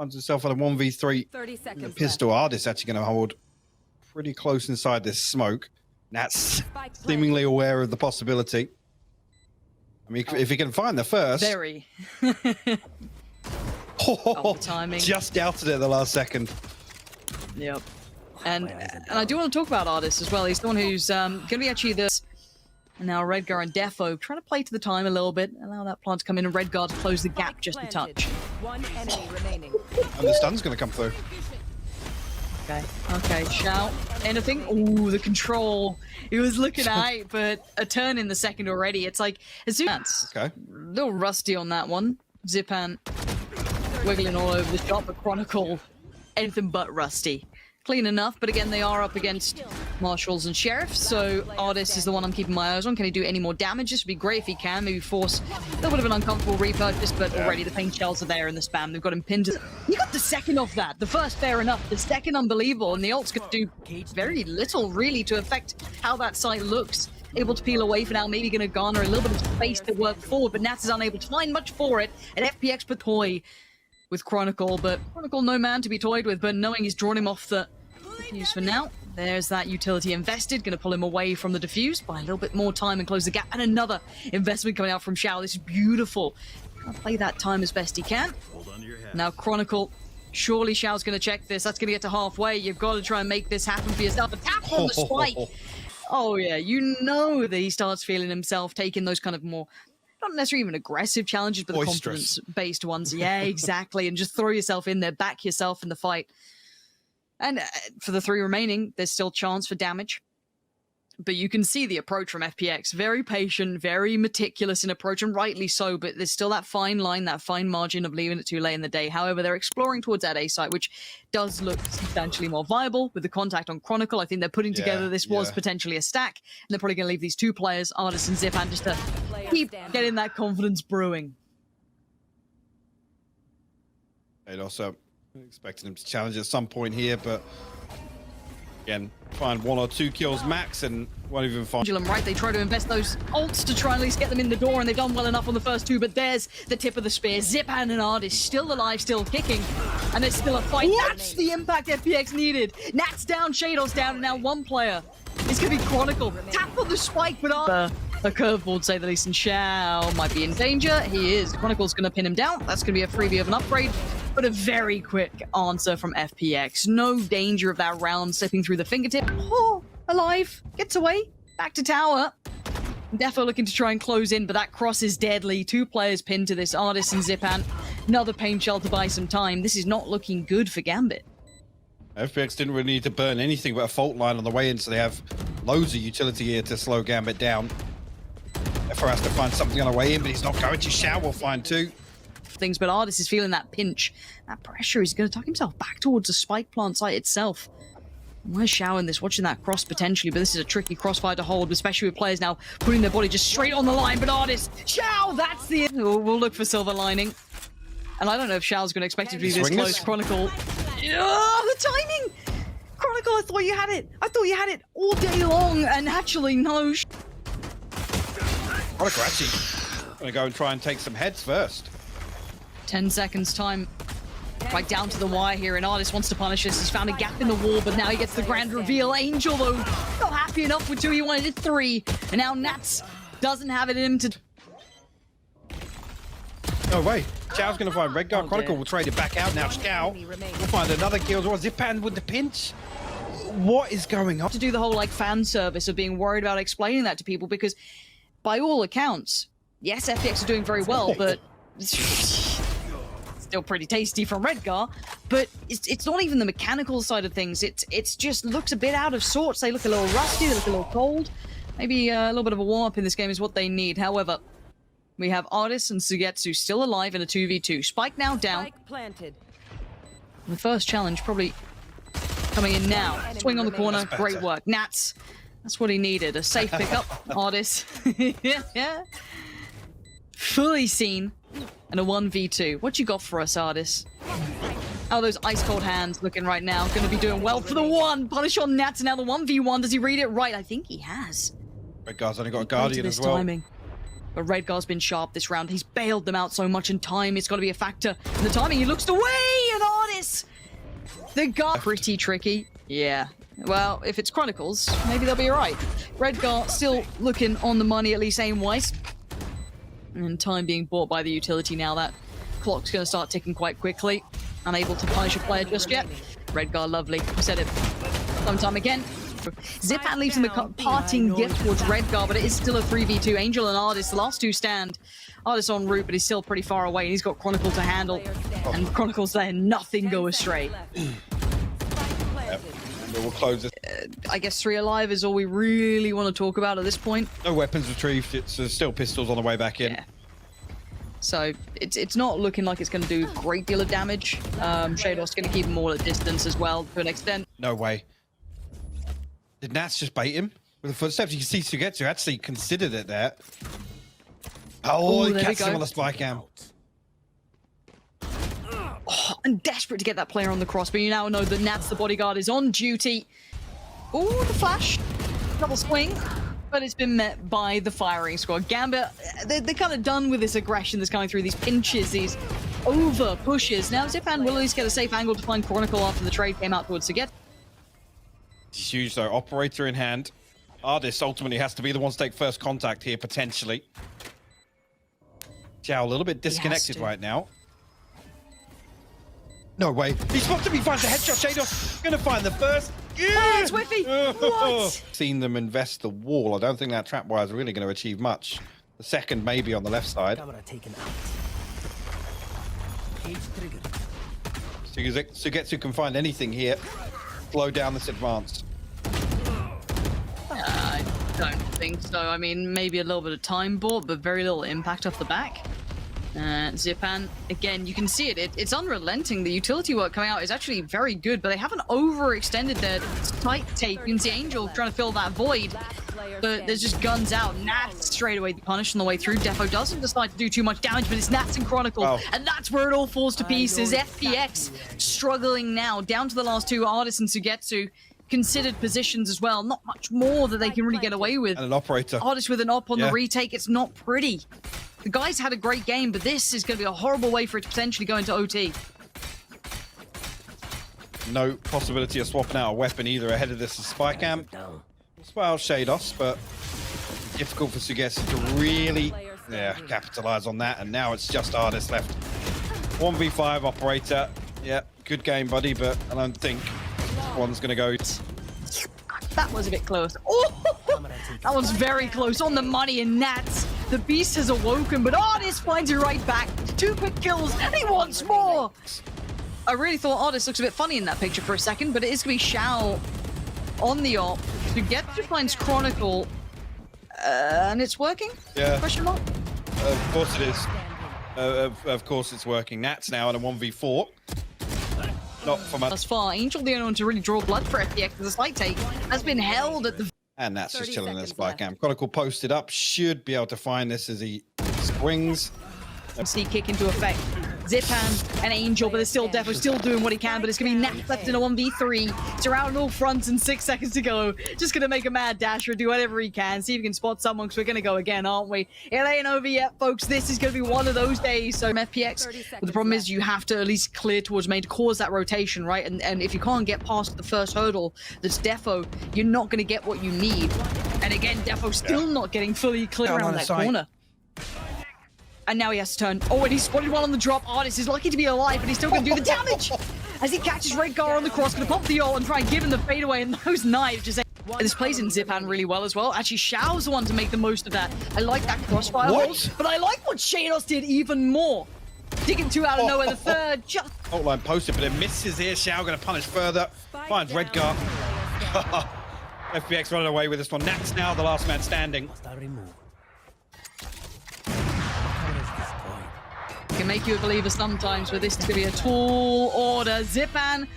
finds himself on a 1v3. 30 seconds The pistol left. artist actually going to hold pretty close inside this smoke. That's Spike seemingly aware of the possibility. I mean, if he can find the first. Very. Oh, the timing. just doubted it at the last second. Yep. And I do want to talk about Artist as well. He's the one who's going to be actually this. And now Redgar and Defo trying to play to the time a little bit, allow that plant to come in, and Redgar to close the gap just a touch. One enemy remaining. And the stun's going to come through. Okay, shout. Anything? Ooh, the control. He was looking at but a turn in the second already. It's like, as soon as Okay. a little rusty on that one. Zipan wiggling all over the shot, but Chronicle, anything but rusty. Clean enough, but again, they are up against Marshals and Sheriffs, so Artist is the one I'm keeping my eyes on. Can he do any more damage? This would be great if he can. Maybe force a little bit of an uncomfortable repurchase, but already the paint shells are there in the spam. They've got him pinned. He got the second off that. The first, fair enough. The second, unbelievable. And the ult's going to do very little, really, to affect how that site looks. Able to peel away for now, maybe going to garner a little bit of space to work forward, but Nats is unable to find much for it. And FPX put toy with Chronicle, but Chronicle no man to be toyed with, but knowing he's drawn him off the defuse for now. There's that utility invested, going to pull him away from the defuse, buy a little bit more time and close the gap, and another investment coming out from Shao. This is beautiful. Gonna play that time as best he can. Now Chronicle, surely Shao's going to check this. That's going to get to halfway. You've got to try and make this happen for yourself. A tap on the spike. Oh yeah, you know that he starts feeling himself taking those kind of more, not necessarily even aggressive challenges, but the confidence-based ones. Yeah, exactly. And just throw yourself in there, back yourself in the fight. And for the three remaining, there's still chance for damage. But you can see the approach from FPX. Very patient, very meticulous in approach, and rightly so, but there's still that fine line, that fine margin of leaving it too late in the day. However, they're exploring towards that A site, which does look substantially more viable. With the contact on Chronicle, I think they're putting together this was potentially a stack, and they're probably going to leave these two players, Artist and Zipan, just to keep getting that confidence brewing. And also expecting him to challenge at some point here, but again, find 1 or 2 kills max and won't even find. Right, they try to invest those ults to try and at least get them in the door, and they've done well enough on the first two, but there's the tip of the spear. Zipan and Artist still alive, still kicking, and there's still a fight. That's the impact FPX needed. Nat's down, Shadow's down, and now one player. It's going to be Chronicle. Tap on the spike, but a curveball, to say the least, and Shao might be in danger. He is. Chronicle's going to pin him down. That's going to be a freebie of an upgrade, but a very quick answer from FPX. No danger of that round slipping through the fingertip. Oh, alive. Gets away. Back to tower. Defo looking to try and close in, but that cross is deadly. 2 players pinned to this, Artist and Zipan. Another paint shell to buy some time. This is not looking good for Gambit. FPX didn't really need to burn anything but a fault line on the way in, so they have loads of utility here to slow Gambit down. FO has to find something on the way in, but he's not going to. Shao will find 2. Things, but Artist is feeling that pinch, that pressure. He's going to tuck himself back towards the spike plant site itself. Where's Shao in this? Watching that cross potentially, but this is a tricky crossfire to hold, especially with players now putting their body just straight on the line. But Artist, Shao, that's the... We'll look for silver lining. And I don't know if Shao's going to expect it to be this close. Chronicle. Oh, the timing! Chronicle, I thought you had it. I thought you had it all day long, and actually, no. Chronicle actually going to go and try and take some heads first. 10 seconds time. Right down to the wire here, and Artist wants to punish this. He's found a gap in the wall, but now he gets the grand reveal. Angel, though, not happy enough with 2. He wanted 3. And now Nats doesn't have it in him to... No way. Shao's going to find Redgar. Chronicle will trade it back out now. Shao will find another kill as well. Zipan with the pinch. What is going on? To do the whole, like, fan service of being worried about explaining that to people, because by all accounts, yes, FPX are doing very well, but... still pretty tasty from Redgar, but it's not even the mechanical side of things. It's just looks a bit out of sorts. They look a little rusty, they look a little cold. Maybe a little bit of a warm-up in this game is what they need. However, we have Artist and Sugetsu still alive in a 2v2. Spike now down. Spike planted. The first challenge probably coming in now. Swing on the corner, great work. Nats, that's what he needed. A safe pickup. Artist. Yeah. Fully seen. And a 1v2. What you got for us, Artist? Oh, those ice-cold hands looking right now. Going to be doing well for the 1. Punish on Nats, and now the 1v1. Does he read it right? I think he has. Redgar's only got a Guardian as well. Timing. But Redgar's been sharp this round. He's bailed them out so much in time. It's got to be a factor. And the timing, he looks away, and this? The guard pretty tricky. Yeah. Well, if it's Chronicles, maybe they'll be alright. Redgar still looking on the money, at least aim-wise. And time being bought by the utility now. That clock's going to start ticking quite quickly. Unable to punish a player just yet. Redgar, lovely. I said it sometime again. Zipan leaves him a parting gift towards Redgar, but it is still a 3v2. Angel and Artist, the last two stand. Artist en route, but he's still pretty far away, and he's got Chronicle to handle. And Chronicle's there, nothing go astray. Yep. We'll close this. I guess 3 alive is all we really want to talk about at this point. No weapons retrieved. It's still pistols on the way back in. Yeah. So it's not looking like it's going to do a great deal of damage. Shadow's going to keep him all at distance as well to an extent. No way. Did Nats just bait him with the footsteps? You can see Sugetsu actually considered it there. Oh, he catches him on the spy cam. Oh, I'm desperate to get that player on the cross, but you now know that Nats, the bodyguard, is on duty. Oh, the flash. Double swing. But it's been met by the firing squad. Gambit, they're kind of done with this aggression that's coming through, these pinches, these over pushes. Now Zipan will at least get a safe angle to find Chronicle after the trade came out towards Suget. It's huge though, operator in hand. Artist ultimately has to be the one to take first contact here, potentially. Zhao a little bit disconnected right now. No way. He's supposed to be finds the headshot. Shadow gonna find the first. Oh, it's Whiffy! What? Seen them invest the wall. I don't think that trap wire is really going to achieve much. The second maybe on the left side. Sugetsu can find anything here. Slow down this advance. I don't think so. I mean, maybe a little bit of time bought, but very little impact off the back. Zipan, again, you can see it. It's unrelenting. The utility work coming out is actually very good, but they haven't overextended their tight tape. You can see Angel trying to fill that void, but there's just guns out. Nats straight away punished on the way through. Defo doesn't decide to do too much damage, but it's Nats and Chronicle, and that's where it all falls to pieces. FPX struggling now, down to the last two, Artist and Sugetsu. Considered positions as well. Not much more that they can really get away with. And an operator. Artist with an op on the retake. It's not pretty. The guys had a great game, but this is going to be a horrible way for it to potentially go into OT. No possibility of swapping out a weapon either ahead of this spy cam. Well, Shados, but difficult for Sugetsu to really capitalize on that. And now it's just Artist left. 1v5 operator. Yeah, good game, buddy, but I don't think one's going to go. That was a bit close. Oh, that was very close. On the money, and Nats. The beast has awoken, but Artist finds it right back. 2 quick kills, and he wants more! I really thought Artist looks a bit funny in that picture for a second, but it is going to be Shao on the op. Sugetsu finds Chronicle, and it's working? Yeah. Question mark? Of course it is. Of course it's working. Nats now in a 1v4. Not for much. Thus far, Angel, the only one to really draw blood for FPX, the slight take, has been held at the... And that's just chilling in the spy cam. Chronicle posted up, should be able to find this as he springs. See kick into effect. Zipan and Angel, but there's still Defo still doing what he can, but it's going to be Nats left in a 1v3. It's around all fronts and 6 seconds to go. Just going to make a mad dash or do whatever he can. See if he can spot someone, because we're going to go again, aren't we? It ain't over yet, folks. This is going to be one of those days. So FPX, but the problem is you have to at least clear towards main to cause that rotation, right? And if you can't get past the first hurdle, that's Defo, you're not going to get what you need. And again, Defo still not getting fully clear around that corner. And now he has to turn. Oh, and he's spotted one on the drop. Artist is lucky to be alive, but he's still going to do the damage. As he catches Redgar on the cross, going to pop the ult and try and give him the fadeaway, and those knives just... And this plays in Zipan really well as well. Actually, Shao's the one to make the most of that. I like that crossfire hold, but I like what Shados did even more. Digging 2 out of nowhere, the third just... Outline posted, but it misses here. Shao going to punish further. Finds Redgar. FPX running away with this one. Nats now the last man standing. Can make you a believer sometimes, but this is going to be a tall order. Zipan